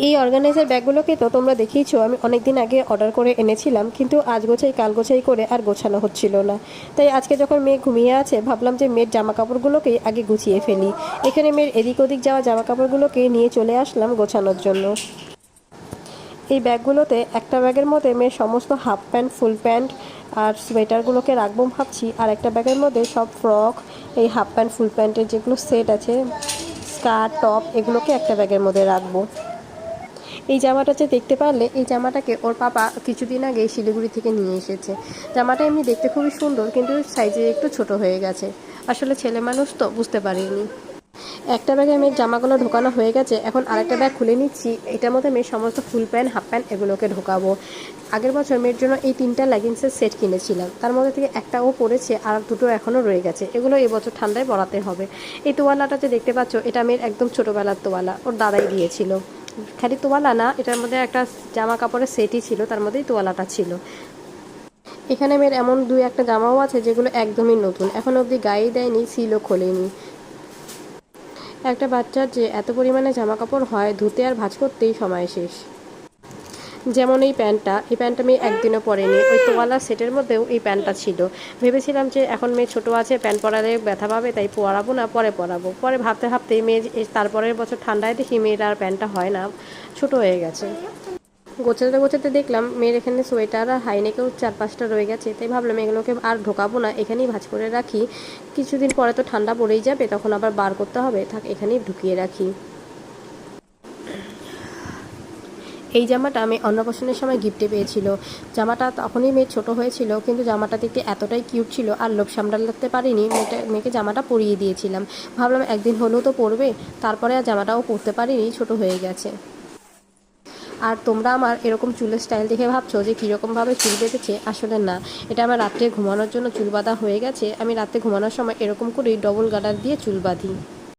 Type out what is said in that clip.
এই অর্গানাইজার ব্যাগগুলোকে তো তোমরা দেখিয়েছো আমি অনেক দিন আগে অর্ডার করে এনেছিলাম, কিন্তু আজ গোছাই কাল গোছাই করে আর গোছানো হচ্ছিল না। তাই আজকে যখন মেয়ে ঘুমিয়ে আছে ভাবলাম যে মেয়ের জামা কাপড়গুলোকেই আগে গুছিয়ে ফেলি। এখানে মেয়ের এদিক ওদিক যাওয়া জামা কাপড়গুলোকে নিয়ে চলে আসলাম গোছানোর জন্য। এই ব্যাগগুলোতে একটা ব্যাগের মধ্যে মেয়ের সমস্ত হাফ প্যান্ট, ফুল প্যান্ট আর সোয়েটারগুলোকে রাখবো ভাবছি, আর একটা ব্যাগের মধ্যে সব ফ্রক, এই হাফ প্যান্ট ফুল প্যান্টের যেগুলো সেট আছে, স্কার্ট টপ, এগুলোকে একটা ব্যাগের মধ্যে রাখবো। এই জামাটা যে দেখতে পারলে, এই জামাটাকে ওর পাপা কিছুদিন আগে শিলিগুড়ি থেকে নিয়ে এসেছে। জামাটা এমনি দেখতে খুবই সুন্দর, কিন্তু সাইজে একটু ছোট হয়ে গেছে। আসলে ছেলে মানুষ তো বুঝতে পারিনি। একটা ব্যাগে মেয়ের জামাগুলো ঢোকানো হয়ে গেছে, এখন আরেকটা ব্যাগ খুলে নিচ্ছি। এটার মধ্যে মেয়ের সমস্ত ফুল প্যান্ট, হাফ প্যান্ট এগুলোকে ঢোকাবো। আগের বছর মেয়ের জন্য এই 3টা লেগিংসের সেট কিনেছিলাম, তার মধ্যে থেকে একটা ও পরেছে আর 2টো এখনও রয়ে গেছে। এগুলো এবছর ঠান্ডায় পরাতে হবে। এই তোয়ালাটা যে দেখতে পাচ্ছ, এটা মেয়ের একদম ছোটোবেলার তোয়ালা, ওর দাদাই দিয়েছিল। খালি তোয়ালা না, এটার মধ্যে একটা জামা কাপড়ের সেটই ছিল, তার মধ্যেই তোয়ালাটা ছিল। এখানে মেয়ের এমন 2-1টা জামাও আছে যেগুলো একদমই নতুন, এখন অবধি গায়েই দেয়নি, সিলও খোলেনি। একটা বাচ্চার যে এত পরিমাণে জামা কাপড় হয়, ধুতে আর ভাঁজ করতেই সময় শেষ। যেমন এই প্যান্টটা মেয়ে একদিনও পরেনি। ওই তোয়ালার সেটের মধ্যেও এই প্যান্টটা ছিল। ভেবেছিলাম যে এখন মেয়ে ছোটো আছে, প্যান্ট পরালে ব্যথা পাবে, তাই পরাবো না, পরে পরাবো। পরে ভাবতে ভাবতেই মেয়ে তারপরের বছর ঠান্ডায় দেখি মেয়ের আর প্যান্টটা হয় না, ছোট হয়ে গেছে। গোছাতে গোছাতে দেখলাম মেয়ের এখানে সোয়েটার আর হাইনেকেও 4-5টা রয়ে গেছে, তাই ভাবলাম এগুলোকে আর ঢোকাবো না, এখানেই ভাঁজ করে রাখি। কিছুদিন পরে তো ঠান্ডা পড়েই যাবে, তখন আবার বার করতে হবে, থাক এখানেই ঢুকিয়ে রাখি। এই জামাটা আমি অন্নপ্রাশনের সময় গিফটে পেয়েছিল। জামাটা তখনই মেয়ে ছোট হয়েছিল, কিন্তু জামাটা দেখতে এতটাই কিউট ছিল আর লোভ সামলাতে পারিনি, মেয়েকে জামাটা পরিয়ে দিয়েছিলাম। ভাবলাম একদিন হলেও তো পরবে, তারপরে আর জামাটাও পরতে পারিনি, ছোট হয়ে গেছে। আর তোমরা আমার এরকম চুলের স্টাইল দেখে ভাবছো যে কীরকমভাবে চুল বেঁধেছে, আসলে না, এটা আমার রাত্রে ঘুমানোর জন্য চুল বাঁধা হয়ে গেছে। আমি রাত্রে ঘুমানোর সময় এরকম করেই ডবল গার্ডার দিয়ে চুল বাঁধি।